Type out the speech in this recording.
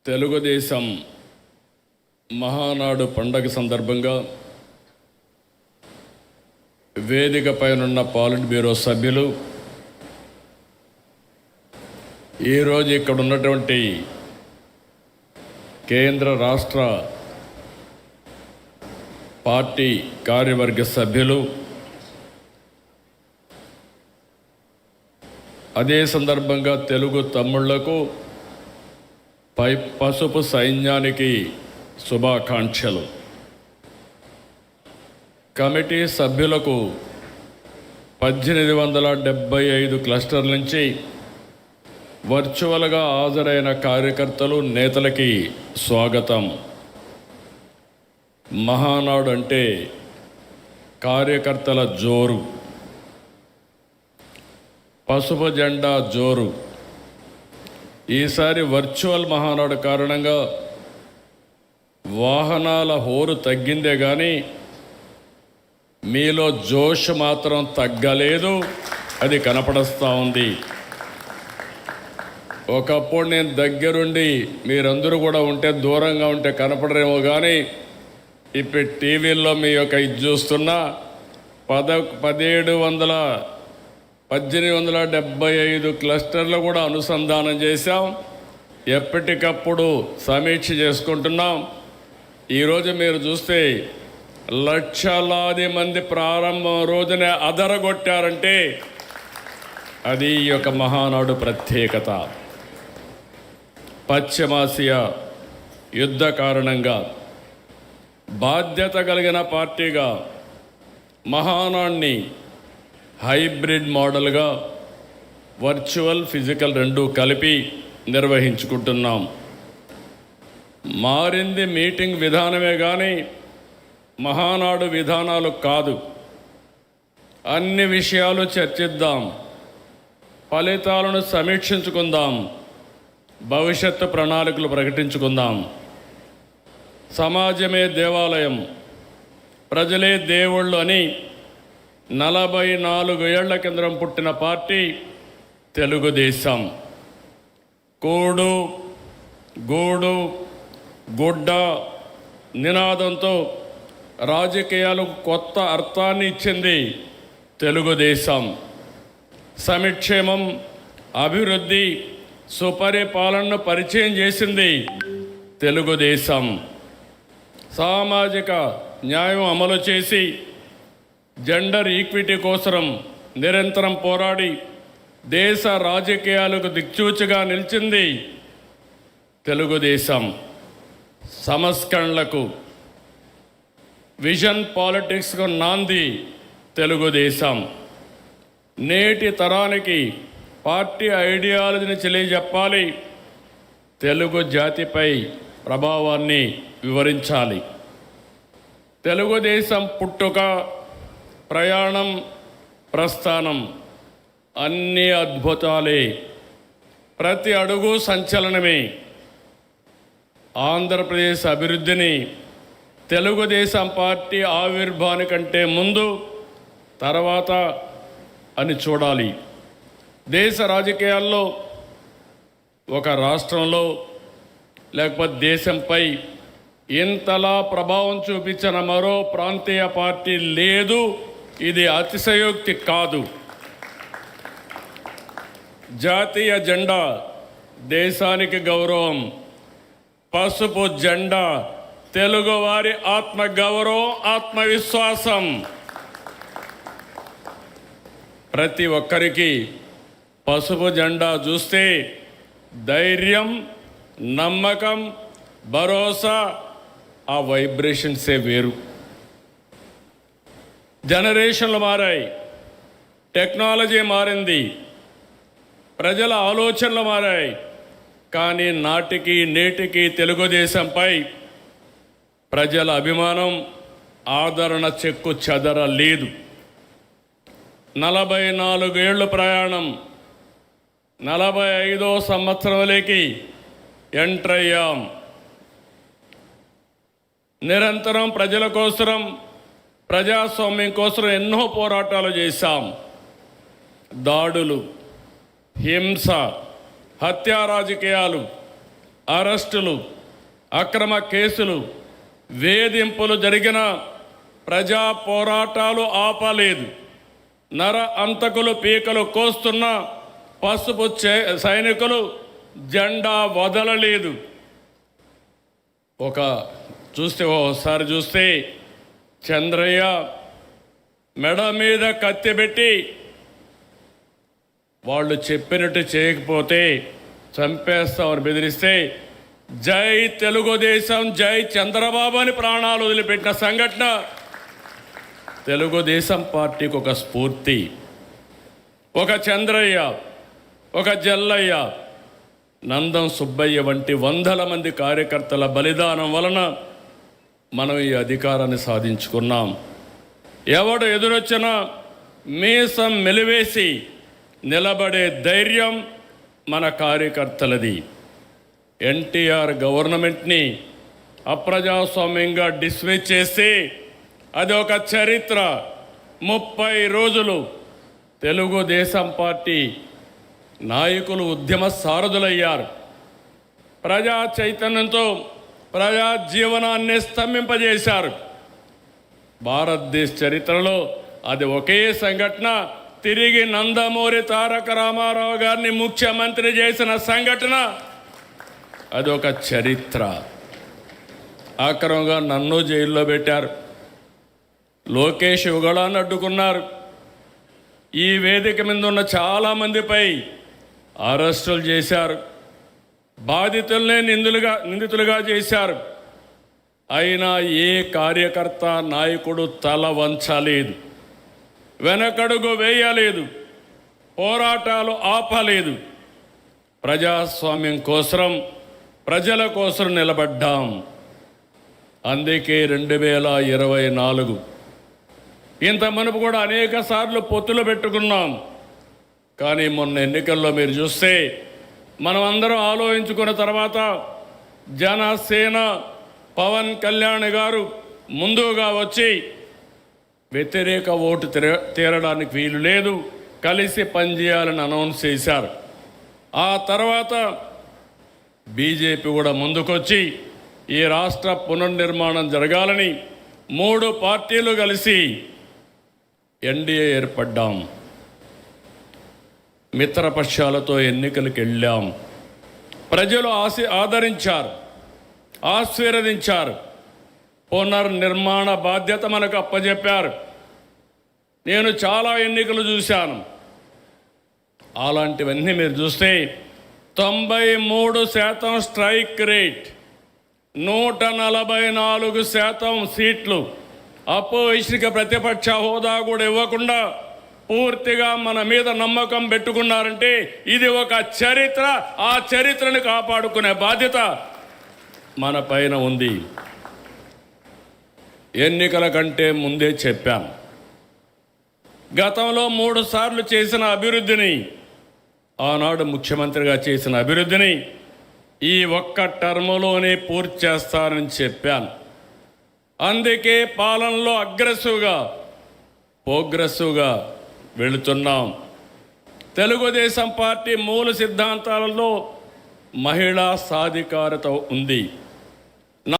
తెలుగుదేశం మహానాడు పండగ సందర్భంగా వేదిక పైనున్న పాలిట్ బ్యూరో సభ్యులు, ఈరోజు ఇక్కడ ఉన్నటువంటి కేంద్ర రాష్ట్ర పార్టీ కార్యవర్గ సభ్యులు, అదే సందర్భంగా తెలుగు తమ్ముళ్లకు పసుపు సైన్యానికి శుభాకాంక్షలు. కమిటీ సభ్యులకు 1875 క్లస్టర్ల నుంచి వర్చువల్గా హాజరైన కార్యకర్తలు, నేతలకి స్వాగతం. మహానాడు అంటే కార్యకర్తల జోరు, పసుపు జెండా జోరు. ఈసారి వర్చువల్ మహానాడు కారణంగా వాహనాల హోరు తగ్గిందే కానీ మీలో జోష్ మాత్రం తగ్గలేదు, అది కనపడస్తూ ఉంది. ఒకప్పుడు నేను దగ్గరుండి మీరందరూ కూడా ఉంటే, దూరంగా ఉంటే కనపడరేమో కానీ ఇప్పుడు టీవీల్లో మీ యొక్క ఇది చూస్తున్నా 1875 క్లస్టర్లు కూడా అనుసంధానం చేశాం. ఎప్పటికప్పుడు సమీక్ష చేసుకుంటున్నాం. ఈరోజు మీరు చూస్తే లక్షలాది మంది ప్రారంభం రోజునే అదరగొట్టారంటే అది ఈ యొక్క మహానాడు ప్రత్యేకత. పశ్చిమాసియా యుద్ధ కారణంగా బాధ్యత కలిగిన పార్టీగా మహానాడిని హైబ్రిడ్ మోడల్గా వర్చువల్, ఫిజికల్ రెండూ కలిపి నిర్వహించుకుంటున్నాం. మారింది మీటింగ్ విధానమే కానీ మహానాడు విధానాలు కాదు. అన్ని విషయాలు చర్చిద్దాం, ఫలితాలను సమీక్షించుకుందాం, భవిష్యత్తు ప్రణాళికలు ప్రకటించుకుందాం. సమాజమే దేవాలయం, ప్రజలే దేవుళ్ళు అని 44 ఏళ్ల కిందం పుట్టిన పార్టీ తెలుగుదేశం. కూడు గూడు గుడ్డ నినాదంతో రాజకీయాలకు కొత్త అర్థాన్ని ఇచ్చింది తెలుగుదేశం. సంక్షేమం, అభివృద్ధి, సుపరిపాలనను పరిచయం చేసింది తెలుగుదేశం. సామాజిక న్యాయం అమలు చేసి జెండర్ ఈక్విటీ కోసం నిరంతరం పోరాడి దేశ రాజకీయాలకు దిక్సూచిగా నిలిచింది తెలుగుదేశం. సంస్కరణలకు, విజన్ పాలిటిక్స్కు నాంది తెలుగుదేశం. నేటి తరానికి పార్టీ ఐడియాలజీని తెలియజెప్పాలి, తెలుగు జాతిపై ప్రభావాన్ని వివరించాలి. తెలుగుదేశం పుట్టుక, ప్రయాణం, ప్రస్థానం అన్నీ అద్భుతాలే, ప్రతి అడుగు సంచలనమే. ఆంధ్రప్రదేశ్ అభివృద్ధిని తెలుగుదేశం పార్టీ ఆవిర్భావానికంటే ముందు, తర్వాత అని చూడాలి. దేశ రాజకీయాల్లో ఒక రాష్ట్రంలో లేకపోతే దేశంపై ఇంతలా ప్రభావం చూపించిన మరో ప్రాంతీయ పార్టీ లేదు. ఇది అతిశయోక్తి కాదు. జాతీయ జెండా దేశానికి గౌరవం, పసుపు జెండా తెలుగువారి ఆత్మగౌరవం, ఆత్మవిశ్వాసం. ప్రతి ఒక్కరికి పసుపు జెండా చూస్తే ధైర్యం, నమ్మకం, భరోసా, ఆ వైబ్రేషన్సే వేరు. జనరేషన్లు మారాయి, టెక్నాలజీ మారింది, ప్రజల ఆలోచనలు మారాయి. కానీ నాటికి నేటికి తెలుగుదేశంపై ప్రజల అభిమానం, ఆదరణ చెక్కు చెదరలేదు. 44 ఏళ్ళు ప్రయాణం, 45వ సంవత్సరంలోకి ఎంటర్ అయ్యాం. నిరంతరం ప్రజల కోసం, ప్రజాస్వామ్యం కోసం ఎన్నో పోరాటాలు చేశాం. దాడులు, హింస, హత్యా రాజకీయాలు, అరెస్టులు, అక్రమ కేసులు, వేధింపులు జరిగిన ప్రజా పోరాటాలు ఆపలేదు. నర అంతకులు పీకలు కోస్తున్న పసుపు సైనికులు జెండా వదలలేదు. ఒకసారి చూస్తే చంద్రయ్య మెడ మీద కత్తి పెట్టి వాళ్ళు చెప్పినట్టు చేయకపోతే చంపేస్తామని బెదిరిస్తే జై తెలుగుదేశం, జై చంద్రబాబు అని ప్రాణాలు వదిలిపెట్టిన సంఘటన తెలుగుదేశం పార్టీకి ఒక స్ఫూర్తి. ఒక చంద్రయ్య, ఒక జల్లయ్య, నందం సుబ్బయ్య వంటి వందల మంది కార్యకర్తల బలిదానం వలన మనం ఈ అధికారాన్ని సాధించుకున్నాం. ఎవడు ఎదురొచ్చినా మీసం మెలివేసి నిలబడే ధైర్యం మన కార్యకర్తలది. ఎన్టీఆర్ గవర్నమెంట్ని అప్రజాస్వామ్యంగా డిస్మిస్ చేసి అది ఒక చరిత్ర. 30 రోజులు తెలుగుదేశం పార్టీ నాయకులు ఉద్యమ సారథులయ్యారు. ప్రజా చైతన్యంతో ప్రజా జీవనాన్ని స్తంభింపజేశారు. భారతదేశ చరిత్రలో అది ఒకే సంఘటన. తిరిగి నందమూరి తారక రామారావు గారిని ముఖ్యమంత్రి చేసిన సంఘటన అది ఒక చరిత్ర. ఆక్రమంగా నన్ను జైల్లో పెట్టారు. లోకేష్ యుగళాన్ని అడ్డుకున్నారు. ఈ వేదిక మీద ఉన్న చాలామందిపై అరెస్టులు చేశారు. బాధితులనే నిందితులుగా చేశారు. అయినా ఏ కార్యకర్త, నాయకుడు తల వంచలేదు, వెనకడుగు వేయలేదు, పోరాటాలు ఆపలేదు. ప్రజాస్వామ్యం కోసం, ప్రజల కోసం నిలబడ్డాం. అందుకే 2024 ఇంత మనపు కూడా అనేక సార్లు పొత్తులు పెట్టుకున్నాం. కానీ మొన్న ఎన్నికల్లో మీరు చూస్తే మనం అందరం ఆలోచించుకున్న తర్వాత జనసేన పవన్ కళ్యాణ్ గారు ముందుగా వచ్చి వ్యతిరేక ఓటు తీరడానికి వీలు లేదు, కలిసి పనిచేయాలని అనౌన్స్ చేశారు. ఆ తర్వాత బీజేపీ కూడా ముందుకొచ్చి ఈ రాష్ట్ర పునర్నిర్మాణం జరగాలని 3 పార్టీలు కలిసి ఎన్డీఏ ఏర్పడ్డాం. మిత్రపక్షాలతో ఎన్నికలకు వెళ్ళాం. ప్రజలు ఆదరించారు, ఆశీర్వదించారు. పునర్నిర్మాణ బాధ్యత మనకు అప్పచెప్పారు. నేను చాలా ఎన్నికలు చూశాను. అలాంటివన్నీ మీరు చూస్తే 93% స్ట్రైక్ రేట్, 144% సీట్లు, అపోజిషన్కి ప్రతిపక్ష హోదా కూడా ఇవ్వకుండా పూర్తిగా మన మీద నమ్మకం పెట్టుకున్నారంటే ఇది ఒక చరిత్ర. ఆ చరిత్రను కాపాడుకునే బాధ్యత మన పైన ఉంది. ఎన్నికల కంటే ముందే చెప్పాను, గతంలో 3 సార్లు చేసిన అభివృద్ధిని, ఆనాడు ముఖ్యమంత్రిగా చేసిన అభివృద్ధిని ఈ ఒక్క టర్మ్లోనే పూర్తి చేస్తానని చెప్పాను. అందుకే పాలనలో ప్రోగ్రెసివ్గా వెళుతున్నాం. తెలుగుదేశం పార్టీ మూల సిద్ధాంతాలలో మహిళా సాధికారత ఉంది.